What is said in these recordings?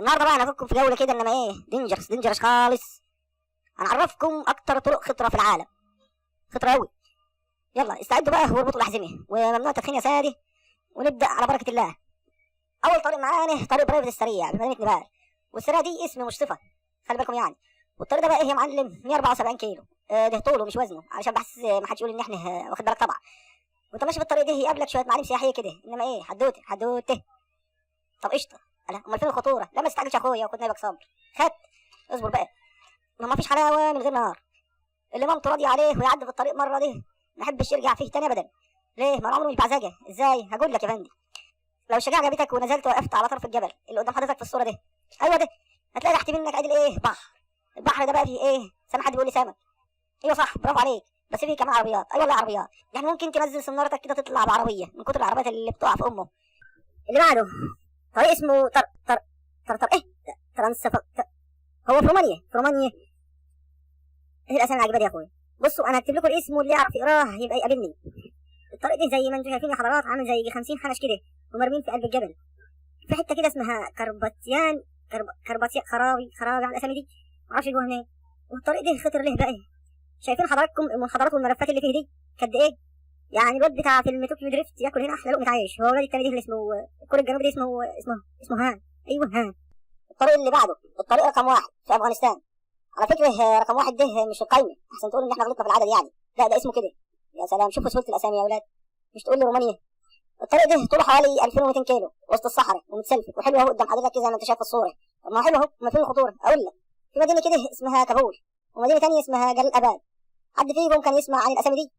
النهارده بقى انا هاخدكم في جوله كده، انما ايه، دينجرس خالص. هنعرفكم اكتر طرق خطره في العالم، خطره قوي. يلا استعدوا بقى واربطوا الاحزمه، وممنوع التدخين يا سادي، ونبدا على بركه الله. اول طريق معانا طريق برايفت السريع بمدينه نبال، والسريع دي اسم مش صفه، خلي بالكم يعني. والطريق ده بقى ايه يا معلم؟ 174 كيلو، ده طوله مش وزنه، علشان بحس ما حدش يقول ان احنا واخد بالك طبعا. وانت ماشي في الطريق ده يقابلك شويه معالم سياحيه كده، انما ايه، حدوته. طب قشطه. امال فين الخطوره؟ لا ما تستعجلش يا اخويا، وخد نايبك صبر. خد، اصبر بقى. ما فيش حلاوه من غير نهار. اللي مامته راضيه عليه ويعدي في الطريق مره دي ما يحبش يرجع فيه تاني ابدا. ليه؟ ما عمره مش بعزجه. ازاي؟ هقول لك يا فندم. لو الشجاعه جابتك ونزلت وقفت على طرف الجبل اللي قدام حضرتك في الصوره دي، ايوه ده، هتلاقي تحت منك عادل ايه؟ بحر. البحر ده بقى فيه ايه؟ سامع حد بيقول لي سمك؟ ايوه صح، برافو عليك. بس فيه كمان عربيات. ايوه والله عربيات، يعني ممكن تنزل سنارتك كده تطلع بعربيه من كتر العربيات اللي بتقع في امه. اللي بعده طريق اسمه تر ايه؟ ترانسف. هو في رومانيا. ايه الاسامي العجيبه دي يا اخويا؟ بصوا انا هكتب لكم الاسم، واللي يعرف يقراه يبقى يقابلني. الطريق ده زي ما انتم شايفين يا حضرات، عامل زي 50 حنش كده ومرمين في قلب الجبل. في حته كده اسمها كرباتيان خرابي على الاسامي دي، معرفش جوه هناك. والطريق ده خطر ليه بقى؟ شايفين حضراتكم المنحدرات والملفات اللي فيه دي قد ايه؟ يعني الواد بتاع فيلم طوكيو دريفت ياكل هنا احلى لقمه عيش. هو الواد التاني ده اللي اسمه الكوري الجنوبي ده اسمه هان. ايوه هان. الطريق اللي بعده الطريق رقم 1 في افغانستان. على فكره رقم 1 ده مش في القايمه، احسن تقول ان احنا غلطنا في العدد يعني. لا ده اسمه كده. يا سلام، شوفوا سهوله الاسامي يا اولاد. مش تقول لي رومانيا. الطريق ده طوله حوالي 2200 كيلو وسط الصحراء ومتسلفت وحلو اهو قدام حضرتك كده زي ما انت شايف في الصوره. طب ما حلو اهو، ما فين الخطوره؟ اقول لك. في مدينه كده اسمها كابول، ومدينه ثانيه اسمها جلال اباد. حد فيكم كان يسمع عن الاسامي دي؟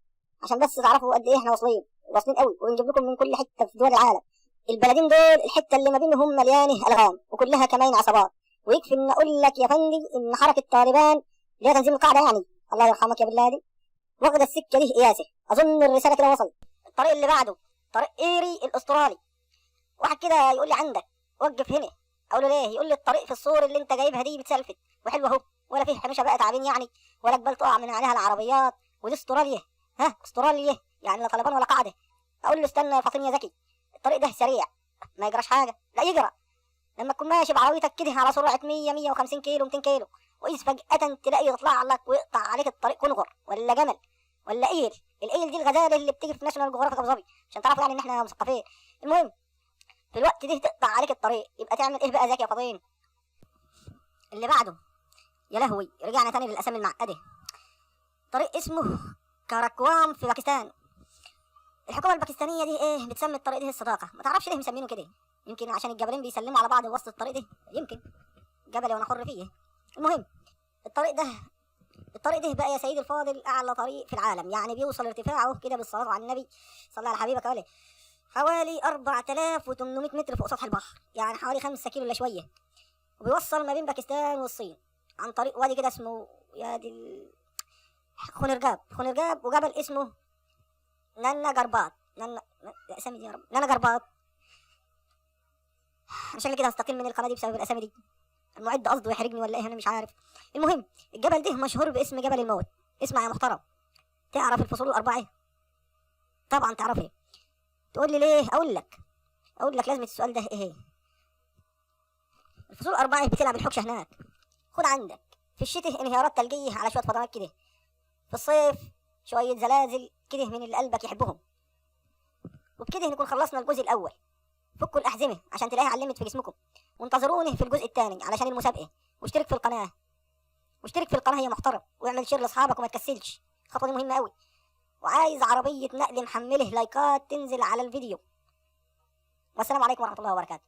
عشان بس تعرفوا قد ايه احنا واصلين قوي، ونجيب لكم من كل حته في دول العالم. البلدين دول الحته اللي ما بينهم مليانه الغام وكلها كمان عصابات. ويكفي ان اقول لك يا فندي ان حركه طالبان اللي هي تنظيم القاعده يعني، الله يرحمك يا بلادي، واخده السكه دي قياسه. اظن الرساله كده وصلت. الطريق اللي بعده طريق ايري الاسترالي. واحد كده يقول لي عندك وقف هنا، اقول له ليه؟ يقول لي الطريق في الصور اللي انت جايبها دي بتسلفت وحلوه اهو، ولا فيه حميشه بقى تعبين يعني، ولا جبال تقع من عليها العربيات، ودي استراليا. استراليا يعني لا طالبان ولا قاعده. اقول له استنى يا فاطين يا ذكي، الطريق ده سريع ما يجراش حاجه. لا يجرى لما تكون ماشي بعربيتك كده على سرعه 150 كيلو 200 كيلو، وإذ فجأة تلاقي يطلع لك ويقطع عليك الطريق كنغر ولا جمل ولا ايل. الايل دي الغزاله اللي بتيجي في ناشونال جغرافيك ابو ظبي، عشان تعرفوا يعني ان احنا مثقفين. المهم في الوقت ده تقطع عليك الطريق، يبقى تعمل ايه بقى ذكي يا فاطين؟ اللي بعده يا لهوي، رجعنا تاني للاسامي المعقده. طريق اسمه كاراكوام في باكستان. الحكومه الباكستانيه دي ايه بتسمي الطريق ده الصداقه، ما تعرفش ليه مسمينه كده. يمكن عشان الجبلين بيسلموا على بعض في وسط الطريق ده، يمكن جبل وانا حر فيه. المهم الطريق ده بقى يا سيدي الفاضل اعلى طريق في العالم، يعني بيوصل ارتفاعه كده بالصلاه على النبي صلى على حبيبك عليه حوالي 4800 متر فوق سطح البحر، يعني حوالي 5 كيلو الا شويه. وبيوصل ما بين باكستان والصين عن طريق وادي كده اسمه خنرجاب وجبل اسمه نانا جربات. الاسامي دي يا رب، نانا جربات. عشان كده هستقيل من القناه دي بسبب الاسامي دي. المعد قصده يحرجني ولا ايه، انا مش عارف. المهم الجبل ده مشهور باسم جبل الموت. اسمع يا محترم، تعرف الفصول الاربعه؟ طبعا تعرفها. تقول لي ليه؟ اقول لك لازمه السؤال ده ايه. الفصول الاربعه بتلعب الحكشه هناك. خد عندك في الشتاء انهيارات ثلجيه على شويه فضلات كده، في الصيف شويه زلازل كده من اللي قلبك يحبهم. وبكده نكون خلصنا الجزء الاول. فكوا الاحزمه عشان تلاقيها علمت في جسمكم، وانتظروني في الجزء الثاني علشان المسابقه. واشترك في القناه يا محترم، واعمل شير لاصحابك وما تكسلش، الخطوه دي مهمه قوي. وعايز عربيه نقل محمله لايكات تنزل على الفيديو. والسلام عليكم ورحمه الله وبركاته.